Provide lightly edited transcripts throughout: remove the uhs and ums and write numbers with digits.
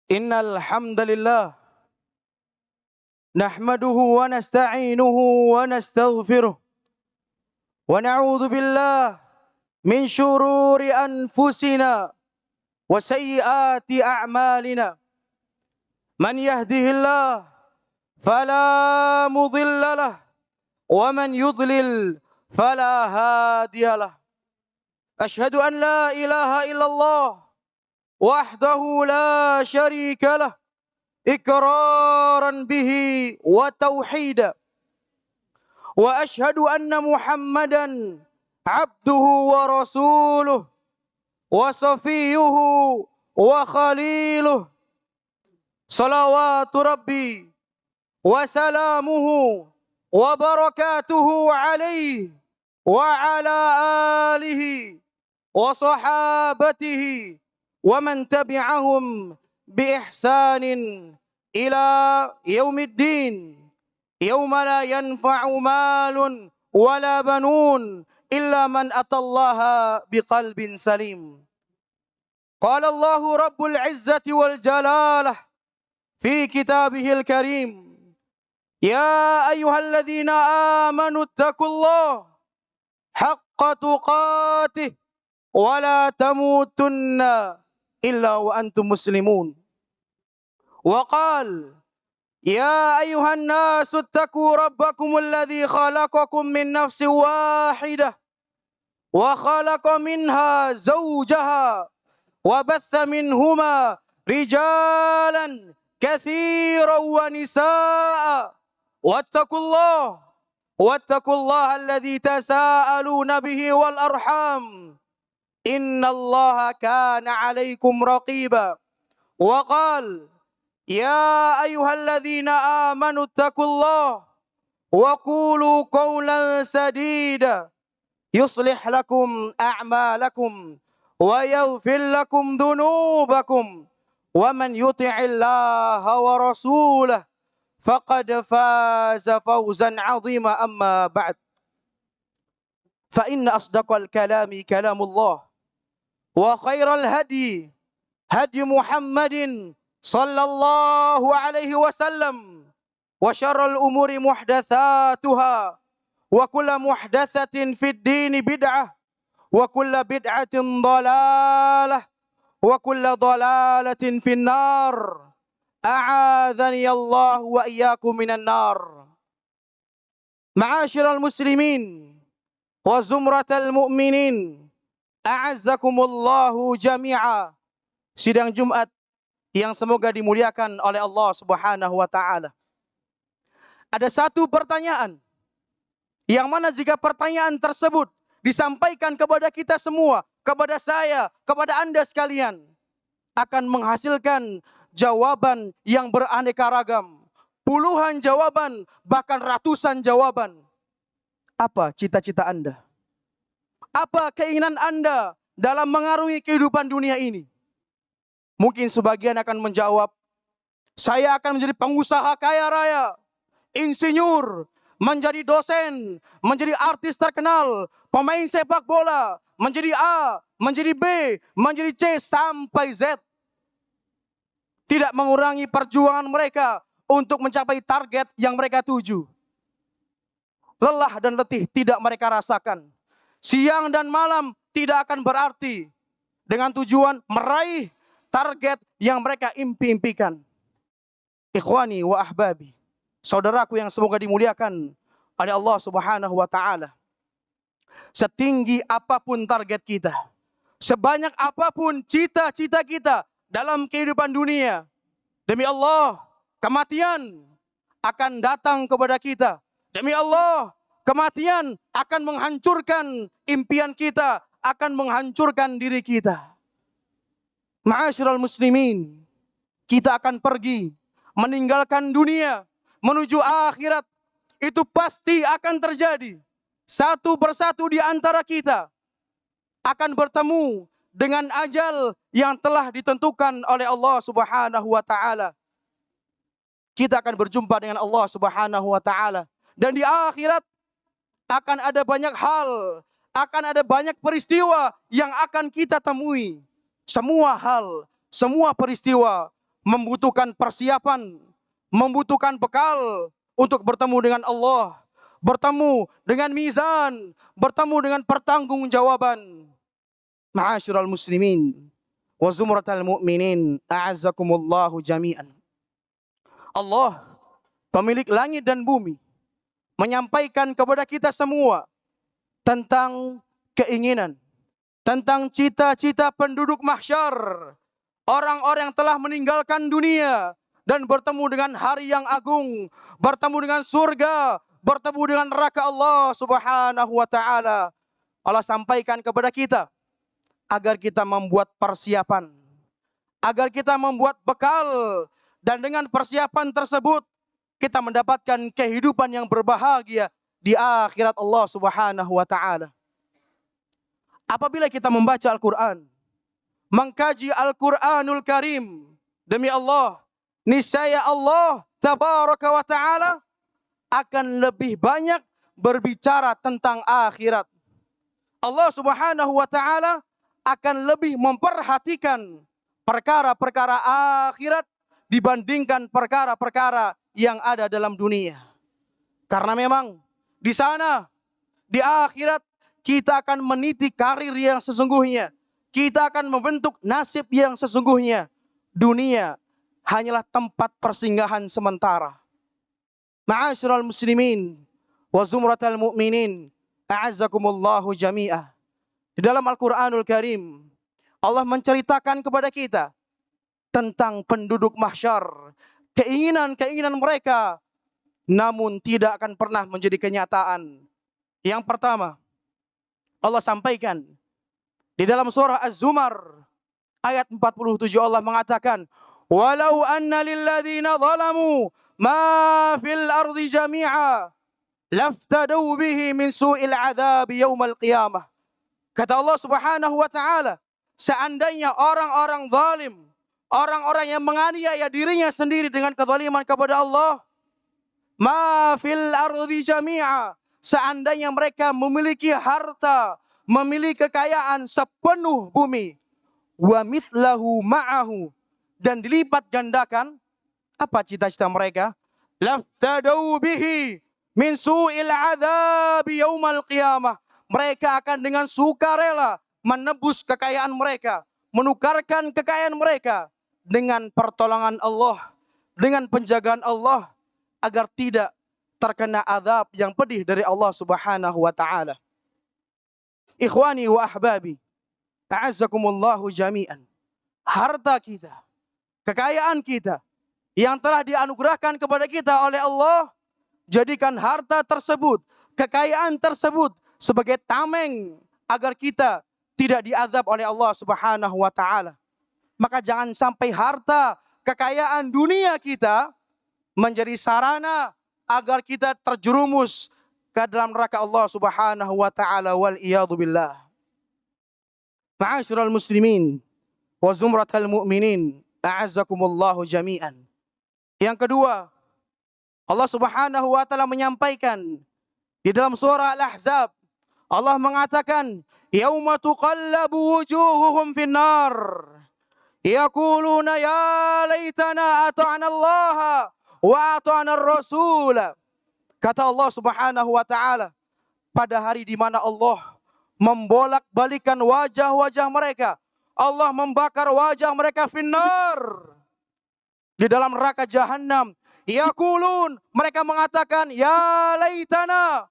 Innal hamdalillah nahmaduhu wa nasta'inuhu wa nastaghfiruh wa na'udzu billah min syururi anfusina wa sayyiati a'malina. Man yahdihillah fala mudilla lah wa man yudlil fala hadiyalah. Ashhadu an la ilaha illallah wahdahu la syarika lah iqraran bihi wa tauhida. Wa ashhadu anna Muhammadan abduhu wa rasuluh wa safiyuhu wa khaliluh. Salawatu Rabbi wa salamuhu wa barakatuhu alaihi wa ala alihi wa sahabatihi wa man tabi'ahum bi ihsanin ila yaumiddin. Yauma la yanfa'u malun wala banun illa man atallaha biqalbin salim. Qala Allahu Rabbul Izzati wal Jalalah fi kitabihil karim. Ya ayyuhalladzina amanu ittaqullaha haqqa tuqatih wa la tamutunna illa wa antum muslimun. Wa qala يا أيها الناس اتقوا ربكم الذي خلقكم من نفس واحدة وخلق منها زوجها وبث منهما رجالا كثيرا ونساء واتقوا الله الذي تساءلون به والأرحام إن الله كان عليكم رقيبا. وقال يا أيها الذين آمنوا اتقوا الله وقولوا قولا سديدا يصلح لكم أعمالكم ويغفر لكم ذنوبكم ومن يطع الله ورسوله فقد فاز فوزا عظيما. أما بعد فإن أصدق الكلام كلام الله وخير الهدي هدي محمد صلى الله عليه وسلم وشر الأمور محدثاتها وكل محدثة في الدين بدعة وكل بدعة ضلالة وكل ضلالة في النار. أعاذني الله وإياكم من النار. معاشر المسلمين وزمرة المؤمنين أعزكم الله جميعا. Sidang Jumat yang semoga dimuliakan oleh Allah Subhanahu wa taala. Ada satu pertanyaan yang mana jika pertanyaan tersebut disampaikan kepada kita semua, kepada saya, kepada Anda sekalian, akan menghasilkan jawaban yang beraneka ragam. Puluhan jawaban, bahkan ratusan jawaban. Apa cita-cita Anda? Apa keinginan Anda dalam mengarungi kehidupan dunia ini? Mungkin sebagian akan menjawab, saya akan menjadi pengusaha kaya raya, insinyur, menjadi dosen, menjadi artis terkenal, pemain sepak bola, menjadi A, menjadi B, menjadi C, sampai Z. Tidak mengurangi perjuangan mereka untuk mencapai target yang mereka tuju. Lelah dan letih tidak mereka rasakan. Siang dan malam tidak akan berarti dengan tujuan meraih target yang mereka impi-impikan. Ikhwani wa ahbabi, saudaraku yang semoga dimuliakan oleh Allah Subhanahu wa taala. Setinggi apapun target kita, sebanyak apapun cita-cita kita dalam kehidupan dunia, demi Allah, kematian akan datang kepada kita. Demi Allah, kematian akan menghancurkan impian kita, akan menghancurkan diri kita. Ma'asyiral muslimin, kita akan pergi meninggalkan dunia menuju akhirat. Itu pasti akan terjadi. Satu persatu di antara kita akan bertemu dengan ajal yang telah ditentukan oleh Allah Subhanahu wa taala. Kita akan berjumpa dengan Allah Subhanahu wa taala, dan di akhirat akan ada banyak hal, akan ada banyak peristiwa yang akan kita temui. Semua hal, semua peristiwa membutuhkan persiapan, membutuhkan bekal untuk bertemu dengan Allah, bertemu dengan mizan, bertemu dengan pertanggungjawaban. Ma'asyiral muslimin wa zumratal mu'minin, a'azzakumullahu jami'an. Allah, pemilik langit dan bumi, menyampaikan kepada kita semua tentang keinginan, tentang cita-cita penduduk mahsyar, orang-orang yang telah meninggalkan dunia dan bertemu dengan hari yang agung, bertemu dengan surga, bertemu dengan neraka Allah Subhanahu wa taala. Allah sampaikan kepada kita agar kita membuat persiapan, agar kita membuat bekal, dan dengan persiapan tersebut kita mendapatkan kehidupan yang berbahagia di akhirat Allah Subhanahu wa taala. Apabila kita membaca Al-Qur'an, mengkaji Al-Qur'anul Karim, demi Allah, niscaya Allah tabaraka wa taala akan lebih banyak berbicara tentang akhirat. Allah Subhanahu wa taala akan lebih memperhatikan perkara-perkara akhirat dibandingkan perkara-perkara yang ada dalam dunia. Karena memang di sana, di akhirat, kita akan meniti karir yang sesungguhnya. Kita akan membentuk nasib yang sesungguhnya. Dunia hanyalah tempat persinggahan sementara. Ma'asyiral muslimin wa zumratal mu'minin, a'azzakumullahu jami'ah. Di dalam Al-Qur'anul Karim, Allah menceritakan kepada kita tentang penduduk mahsyar, keinginan-keinginan mereka, namun tidak akan pernah menjadi kenyataan. Yang pertama, Allah sampaikan di dalam surah Az-Zumar ayat 47, Allah mengatakan, "Walau anna lilladzina zalamu ma fil ardi jami'a laftadau bihi min su'il adzab yaumal qiyamah." Kata Allah Subhanahu wa taala, seandainya orang-orang zalim, orang-orang yang menganiaya dirinya sendiri dengan kezaliman kepada Allah, ma fil ardi jami'a, seandainya mereka memiliki harta, memiliki kekayaan sepenuh bumi, wa mithlahu ma'ahu, dan dilipat gandakan, apa cita-cita mereka? Laftadau bihi min su'il adzabi yaumal qiyamah. Mereka akan dengan sukarela menebus kekayaan mereka, menukarkan kekayaan mereka dengan pertolongan Allah, dengan penjagaan Allah, agar tidak terkena azab yang pedih dari Allah Subhanahu wa taala. Ikhwani wa ahbabi, a'azzakumullahu jami'an. Harta kita, kekayaan kita yang telah dianugerahkan kepada kita oleh Allah, jadikan harta tersebut, kekayaan tersebut sebagai tameng agar kita tidak diazab oleh Allah Subhanahu wa taala. Maka jangan sampai harta, kekayaan dunia kita menjadi sarana agar kita terjerumus ke dalam neraka Allah Subhanahu wa taala, wal iyadu billah. Ma'asyiral muslimin wa zumratal mu'minin, a'azzakumullahu jami'an. Yang kedua, Allah Subhanahu wa taala menyampaikan di dalam surah Al-Ahzab, Allah mengatakan, "Yauma tuqallabu wujuhuhum finnar, yaquluna ya laitana ata'na Allah wa ata'na ar-rasul." Kata Allah Subhanahu wa taala, pada hari di mana Allah membolak-balikan wajah-wajah mereka, Allah membakar wajah mereka finnar, di dalam neraka jahanam. Yaqulun, mereka mengatakan, ya laitana,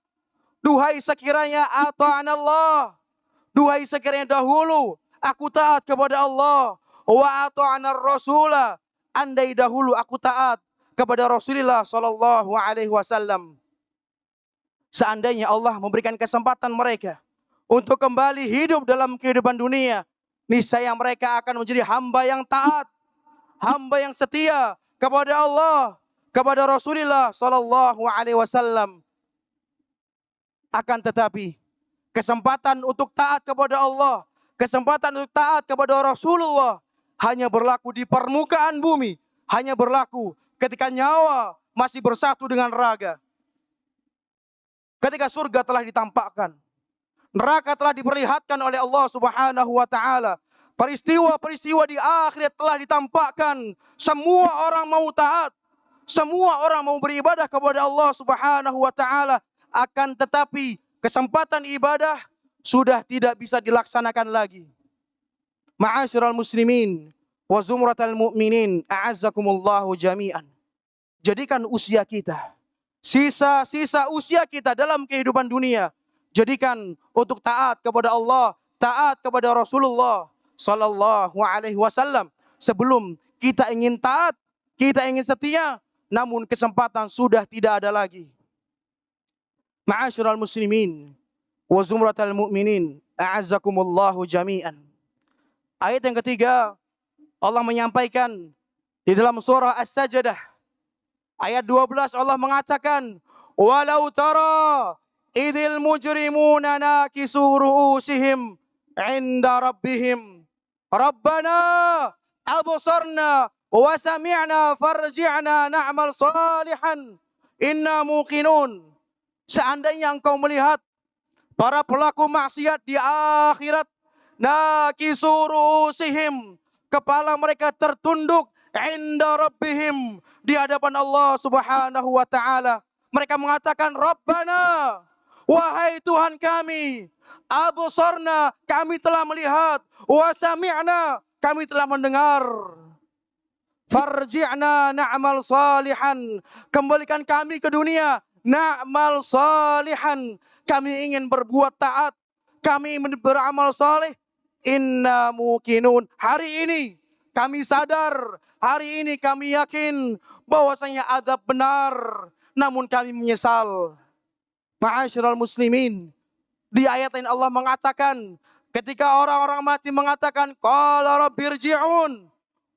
duhai sekiranya ata'na Allah, duhai sekiranya dahulu aku taat kepada Allah, wa ata'na ar-rasula, andai dahulu aku taat kepada Rasulullah sallallahu alaihi wasallam. Seandainya Allah memberikan kesempatan mereka untuk kembali hidup dalam kehidupan dunia, niscaya mereka akan menjadi hamba yang taat, hamba yang setia kepada Allah, kepada Rasulullah sallallahu alaihi wasallam. Akan tetapi kesempatan untuk taat kepada Allah, kesempatan untuk taat kepada Rasulullah hanya berlaku di permukaan bumi, hanya berlaku ketika nyawa masih bersatu dengan raga. Ketika surga telah ditampakkan, neraka telah diperlihatkan oleh Allah Subhanahu wa taala, Peristiwa-peristiwa di akhirat telah ditampakkan. Semua orang mau taat, semua orang mau beribadah kepada Allah Subhanahu wa taala, akan tetapi kesempatan ibadah sudah tidak bisa dilaksanakan lagi. Ma'asyiral muslimin wa zumratal mu'minin, a'azzakumullahu jami'an. Jadikan usia kita, sisa-sisa usia kita dalam kehidupan dunia, jadikan untuk taat kepada Allah, taat kepada Rasulullah sallallahu alaihi wasallam. Sebelum kita ingin taat, kita ingin setia, namun kesempatan sudah tidak ada lagi. Ma'asyiral muslimin wa zumratal mu'minin, a'azzakumullahu jami'an. Ayat yang ketiga, Allah menyampaikan di dalam surah As-Sajdah ayat 12, Allah mengatakan, walau tara idil mujrimuna nakisu ru'usihim inda rabbihim rabbana absarna wa sami'na farji'na na'mal salihan inna muqinun. Seandainya engkau melihat para pelaku maksiat di akhirat, nakisu ru'usihim, kepala mereka tertunduk, inda rabbihim, di hadapan Allah Subhanahu wa taala. Mereka mengatakan, Rabbana, wahai Tuhan kami, absarna, kami telah melihat, wa sami'na, kami telah mendengar. Farji'na na'mal salihan, kembalikan kami ke dunia, na'mal salihan, kami ingin berbuat taat, kami ingin beramal saleh. Inna muqinun, hari ini kami sadar, hari ini kami yakin bahwasanya azab benar, namun kami menyesal. Ma'asyiral muslimin, di ayat lain Allah mengatakan, ketika orang-orang mati mengatakan, qala rabbirji'un,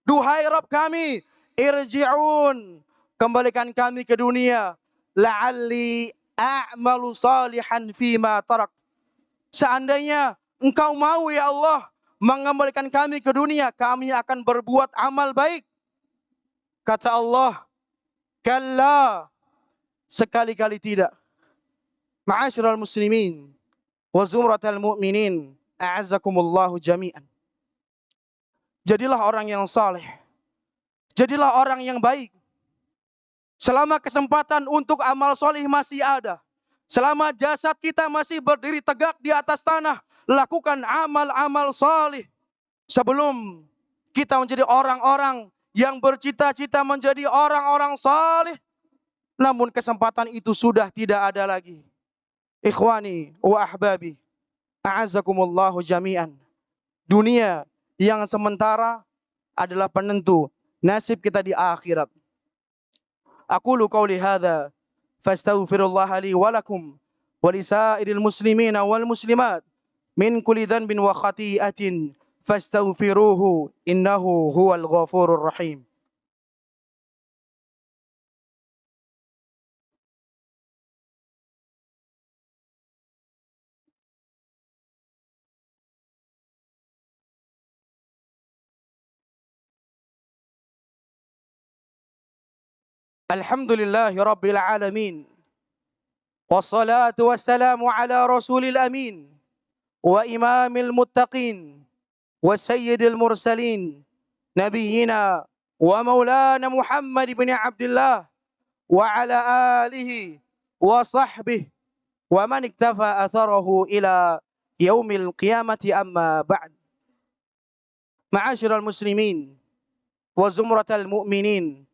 duhai Rabb kami, irji'un, kembalikan kami ke dunia, la'alli a'malu salihan fima tarak. Seandainya Engkau mau ya Allah mengembalikan kami ke dunia, kami akan berbuat amal baik. Kata Allah, kalla, sekali-kali tidak. Ma'asyiral muslimin wa zumratal mu'minin, a'azzakumullahu jami'an. Jadilah orang yang saleh, jadilah orang yang baik. Selama kesempatan untuk amal soleh masih ada, selama jasad kita masih berdiri tegak di atas tanah, lakukan amal-amal saleh. Sebelum kita menjadi orang-orang yang bercita-cita menjadi orang-orang saleh, namun kesempatan itu sudah tidak ada lagi. Ikhwani wa ahbabi, a'azzakumullahu jami'an. Dunia yang sementara adalah penentu nasib kita di akhirat. Aqulu qawli hadza fastaghfirullaha li wa lakum wa lisairil muslimina wal muslimat min kulli dhanbin wa khati'atin fastaghfiruhu innahu huwal ghafurur rahim. Alhamdulillahi rabbil alamin, wassalatu wassalamu ala rasulil amin wa imamil muttaqin wa sayyidil mursalin nabiyyina wa maulana Muhammad ibn Abdullah wa ala alihi wa sahbihi wa man iktafa atharahu ila yaumil qiyamati, amma ba'd. Ma'asyiral muslimin wa zumratal mu'minin,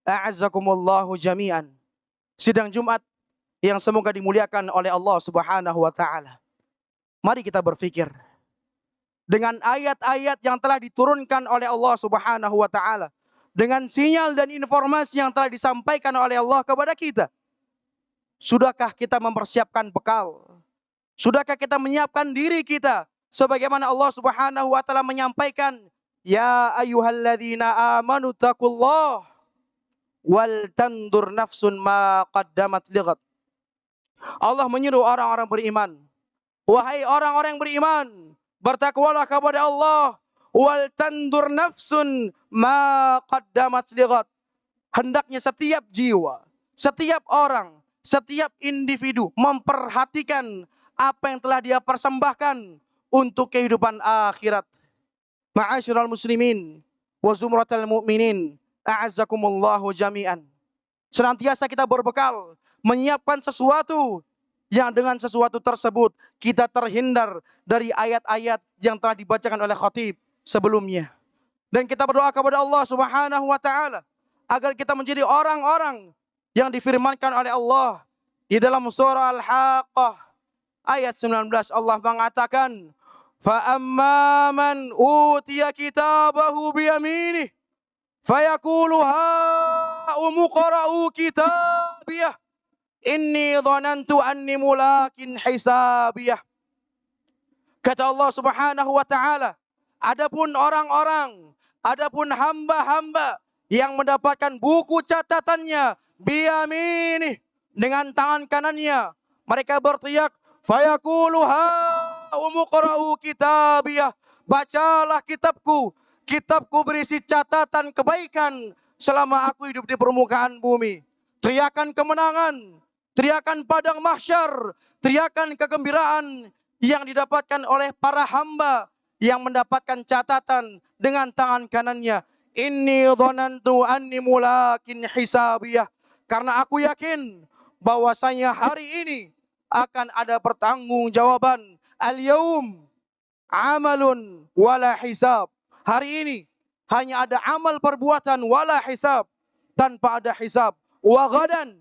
a'azzakumullahu jami'an. Sidang Jumat yang semoga dimuliakan oleh Allah Subhanahu wa taala. Mari kita berfikir dengan ayat-ayat yang telah diturunkan oleh Allah Subhanahu wa taala, dengan sinyal dan informasi yang telah disampaikan oleh Allah kepada kita. Sudahkah kita mempersiapkan bekal? Sudahkah kita menyiapkan diri kita sebagaimana Allah Subhanahu wa taala menyampaikan, ya ayyuhalladzina amanu taqullah wal tandur nafsun ma qaddamat lighad. Allah menyeru orang-orang beriman, wahai orang-orang yang beriman, bertakwalah kepada Allah, wal tandur nafsun ma qaddamat lighad. Hendaknya setiap jiwa, setiap orang, setiap individu memperhatikan apa yang telah dia persembahkan untuk kehidupan akhirat. Ma'asyiral muslimin wa zumratal mu'minin, a'azzakumullahu jami'an. Senantiasa kita berbekal menyiapkan sesuatu yang dengan sesuatu tersebut kita terhindar dari ayat-ayat yang telah dibacakan oleh khatib sebelumnya. Dan kita berdoa kepada Allah Subhanahu wa taala agar kita menjadi orang-orang yang difirmankan oleh Allah di dalam surah Al-Haqqah ayat 19. Allah mengatakan, "Fa amma man utiya kitabahu bi yaminih fayaqulu ha umqra'u kitabiyah inni dhanantu anni mulakin hisabiyah." Kata Allah Subhanahu wa taala, adapun orang-orang, adapun hamba-hamba yang mendapatkan buku catatannya biyaminih, dengan tangan kanannya, mereka berteriak, fayaqulu ha umqra'u kitabiyah, bacalah kitabku, kitabku berisi catatan kebaikan selama aku hidup di permukaan bumi. Teriakan kemenangan, teriakan padang mahsyar, teriakan kegembiraan yang didapatkan oleh para hamba yang mendapatkan catatan dengan tangan kanannya. Inni dhanantu anni mulakin hisabiyah. Karena aku yakin bahwasanya hari ini akan ada pertanggungjawaban. Al-yaum amalun wala hisab. Hari ini hanya ada amal perbuatan wala hisab, tanpa ada hisab. Wa ghadan,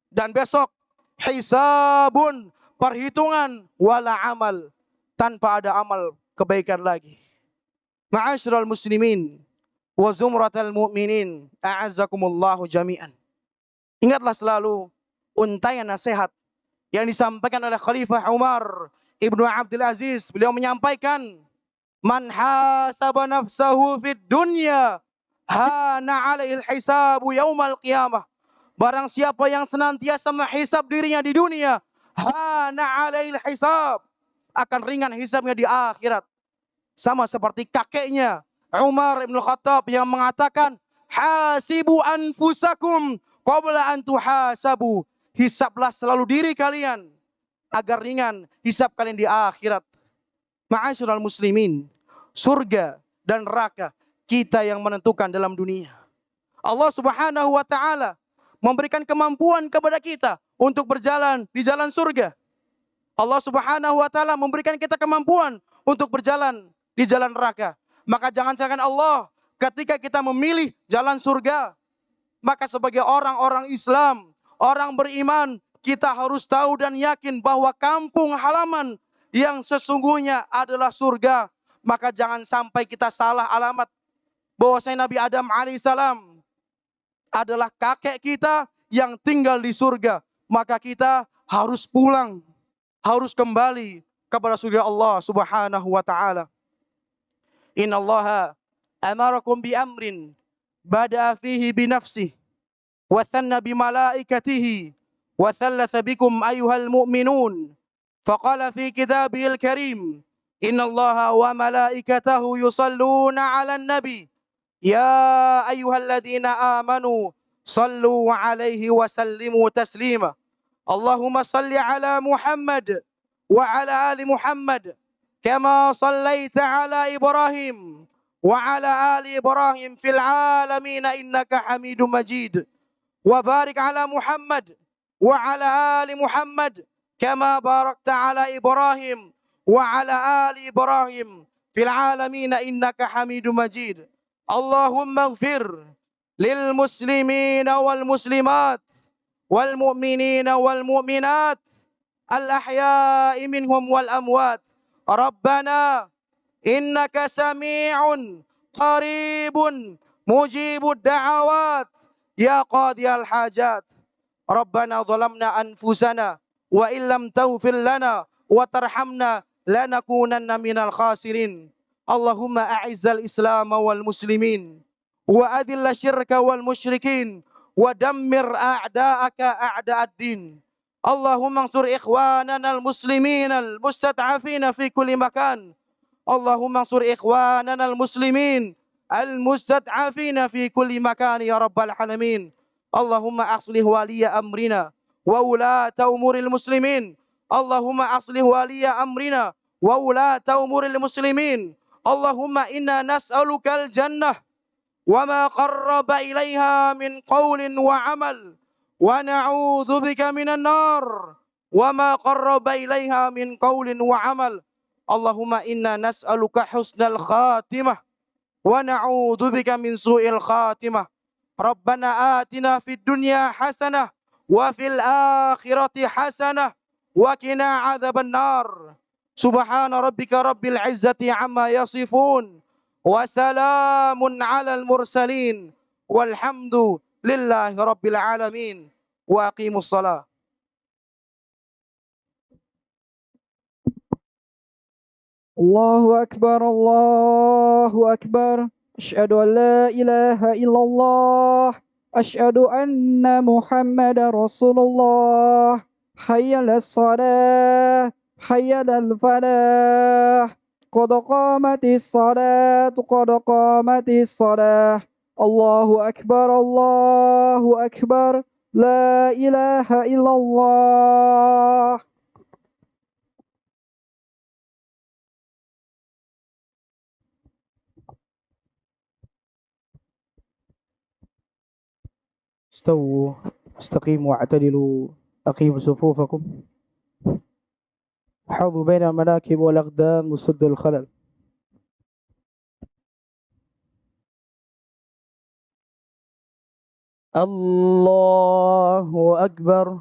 dan besok hisabun, perhitungan, wala amal, tanpa ada amal kebaikan lagi. Ma'asyiral muslimin wa zumratal mu'minin, a'azzakumullahu jami'an. Ingatlah selalu untayan nasihat yang disampaikan oleh Khalifah Umar Ibnu Abdul Aziz. Beliau menyampaikan, man hasaba nafsahu fid dunya hana 'alaihil hisabu yaumal qiyamah. Barang siapa yang senantiasa menghisab dirinya di dunia, hana 'alaihil hisab, akan ringan hisabnya di akhirat. Sama seperti kakeknya Umar bin Khattab yang mengatakan, hasibu anfusakum qabla an tuhasabu. Hisablah selalu diri kalian agar ringan hisab kalian di akhirat. Ma'asyiral muslimin, surga dan neraka kita yang menentukan dalam dunia. Allah Subhanahu wa taala memberikan kemampuan kepada kita untuk berjalan di jalan surga. Allah Subhanahu wa taala memberikan kita kemampuan untuk berjalan di jalan neraka. Maka jangan salahkan Allah ketika kita memilih jalan surga. Maka sebagai orang-orang Islam, orang beriman, kita harus tahu dan yakin bahwa kampung halaman yang sesungguhnya adalah surga. Maka jangan sampai kita salah alamat. Bahwasanya Nabi Adam alaihissalam adalah kakek kita yang tinggal di surga. Maka kita harus pulang, harus kembali kepada surga Allah Subhanahu wa taala. Innallaha amarakum bi amrin bada'a fihi bi nafsihi wa thanna bi malaikatihi wa thalatha bikum ayyuhal mu'minun. Faqala fi kitabihil karim, innallaha wa malaikatahu yusalluna 'alan nabi. Ya ayyuhalladzina amanu sallu alaihi wa sallimu taslima. Allahumma salli ala Muhammad wa ala ali Muhammad kama sallaita ala Ibrahim wa ala ali Ibrahim fil alamin innaka Hamidum Majid. Wa barik ala Muhammad wa ala ali Muhammad kama barakta ala Ibrahim wa ala ali Ibrahim fil alamin innaka Hamidum Majid. Allahumma ighfir lil muslimina wal muslimat wal mu'minina wal mu'minat al ahya'i minhum wal amwat. Rabbana innaka sami'un qaribun mujibud da'awat ya qadiyal hajat. Rabbana zalamna anfusana wa illam taghfir lana wa tarhamna lanakunanna minal khasirin. Allahumma a'izzal Islam wal muslimin wa adilla syirka wal musyrikin wa dammir a'da'aka a'da'ad-din. Allahumma ansur ikhwanana al muslimin al mustad'afina fi kulli makan. Allahumma ansur ikhwanana al muslimin al mustad'afina fi kulli makan ya rabbal alamin. Allahumma aslih waliya amrina wa ulata umuril muslimin. Allahumma aslih waliya amrina wa ulata umuril muslimin. Allahumma inna nas'alukal jannah wa ma qarraba ilaiha min qawlin wa amal wa na'udzu bika minan nar wa ma qarraba ilaiha min qawlin wa amal. Allahumma inna nas'aluka husnal khatimah wa na'udzu bika min su'il khatimah. Rabbana atina fid dunya hasanah wa fil akhirati hasanah wa qina adzaban nar. Subhana rabbika rabbil izzati amma yasifun wa salamun alal mursalin walhamdu lillahi rabbil alamin. Wa aqimus shalah. الله أكبر الله أكبر. أشهد أن لا إله إلا الله. أشهد أن محمد رسول الله. حي على الصلاة حي على الفلاح قد قامت الصلاة قد قامت الصلاة. الله أكبر الله أكبر. لا إله إلا الله. استووا استقيموا واعتدلوا أقيموا صفوفكم حوضوا بين المناكب والأقدام وسدوا الخلل. الله أكبر.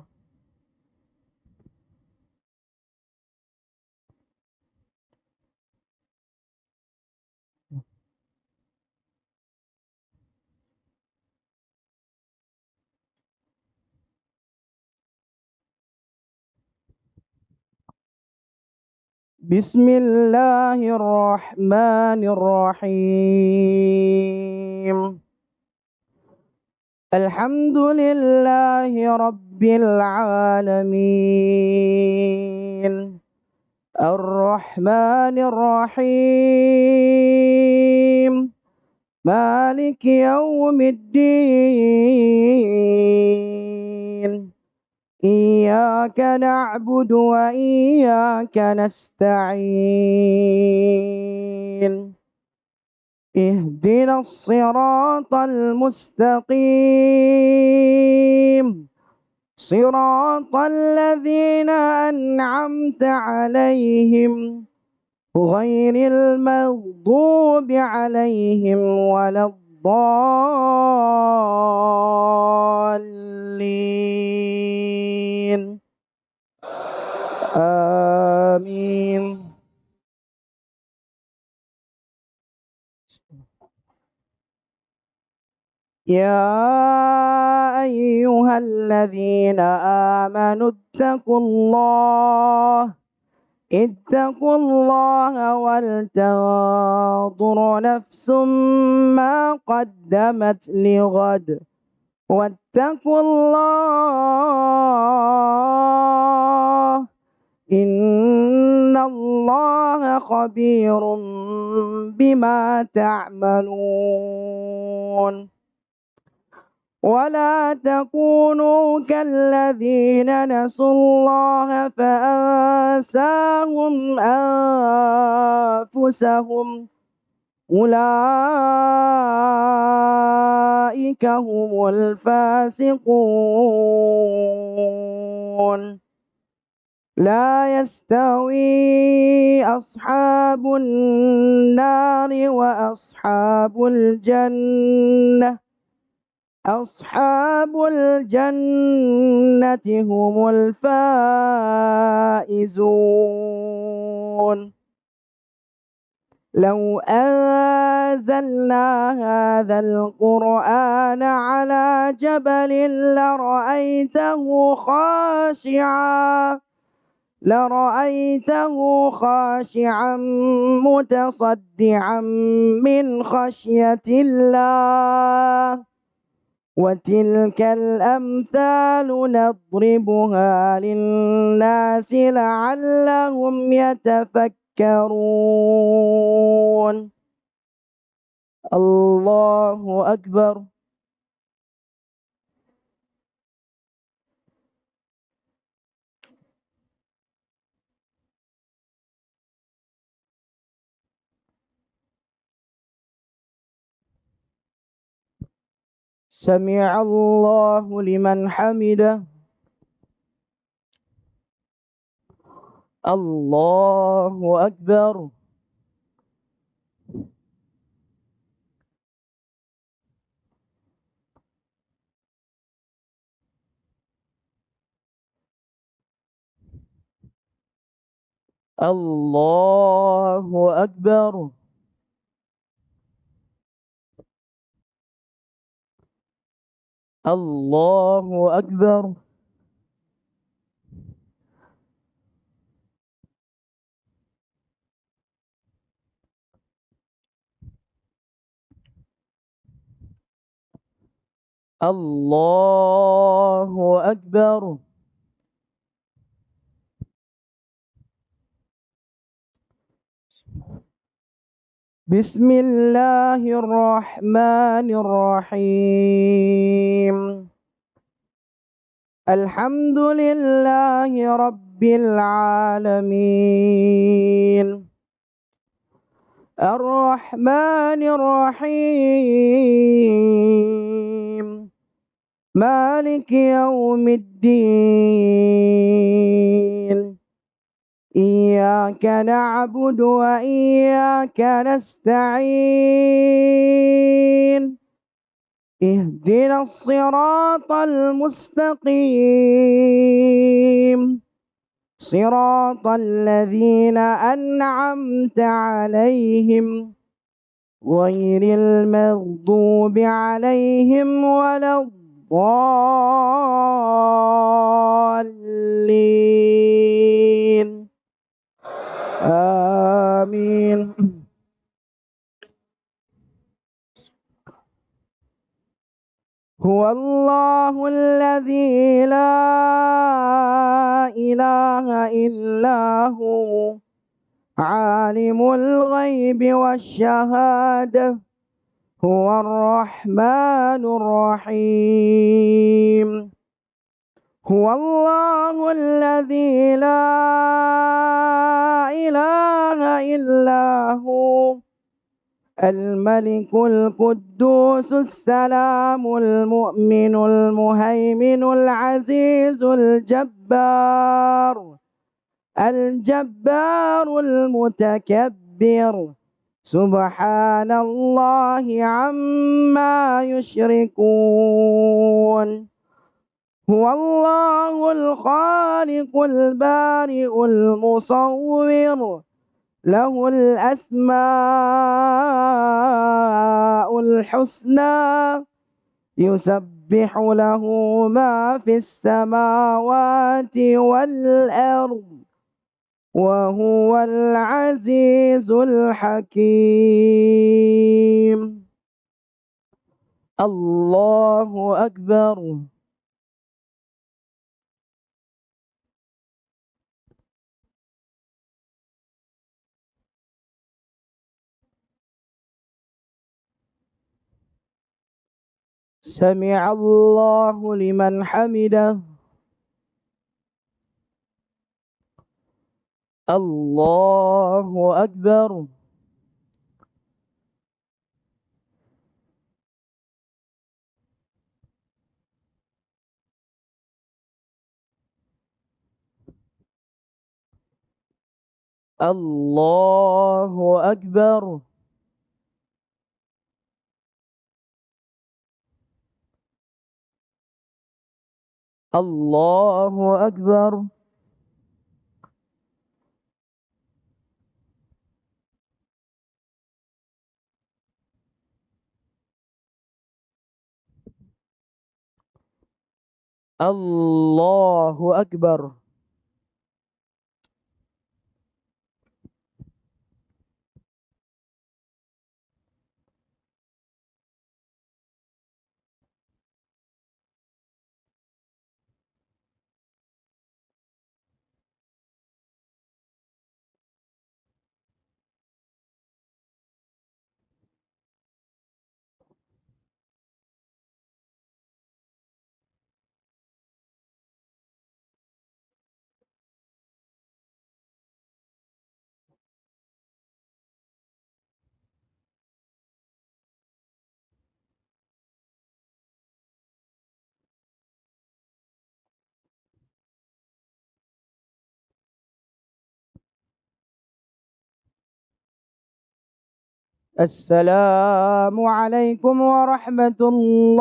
بسم الله الرحمن الرحيم. الحمد لله رب العالمين الرحمن الرحيم مالك يوم الدين إياك نعبد وإياك نستعين اهدنا الصراط المستقيم صراط الذين أنعمت عليهم غير المغضوب عليهم ولا الضالين آمين. يا أيها الذين آمنوا اتقوا الله ولتنظر نفس ما قدمت لغد واتقوا الله إن الله خبير بما تعملون. ولا تكونوا كالذين نسوا الله فأنساهم أنفسهم أولئك هم الفاسقون. لا يستوي أصحاب النار وأصحاب الجنة أصحاب الجنة هم الفائزون. لو أنزلنا هذا القرآن على جبل لرأيته خاشعا متصدعا من خشية الله. وتلك الأمثال نضربها للناس لعلهم يتفكرون. الله أكبر. سمع الله لمن حمده. الله أكبر. الله أكبر. الله أكبر. الله أكبر. بسم الله الرحمن الرحيم. الحمد لله رب العالمين. الرحمن الرحيم. مالك يوم الدين. إياك نعبد وإياك نستعين. اهدنا الصراط المستقيم صراط الذين أنعمت عليهم غير المغضوب عليهم ولا الضالين. آمين. هو الله الذي لا إله إلا هو عالم الغيب والشهادة هو الرحمن الرحيم. هو الله الذي لا إله إلا هو الملك القدوس السلام المؤمن المهيمن العزيز الجبار المتكبر سبحان الله عما يشركون. هو الله الخالق البارئ المصور له الأسماء الحسنى يسبح له ما في السماوات والأرض وهو العزيز الحكيم. الله أكبر. سمع الله لمن حمده. الله أكبر. الله أكبر. الله أكبر. الله أكبر. السلام عليكم ورحمة الله.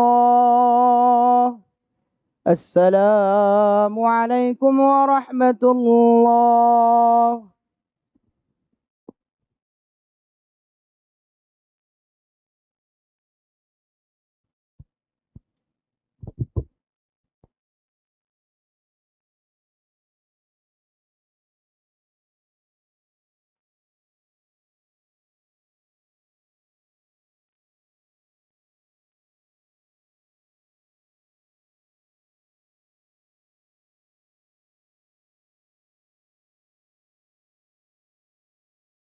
السلام عليكم ورحمة الله.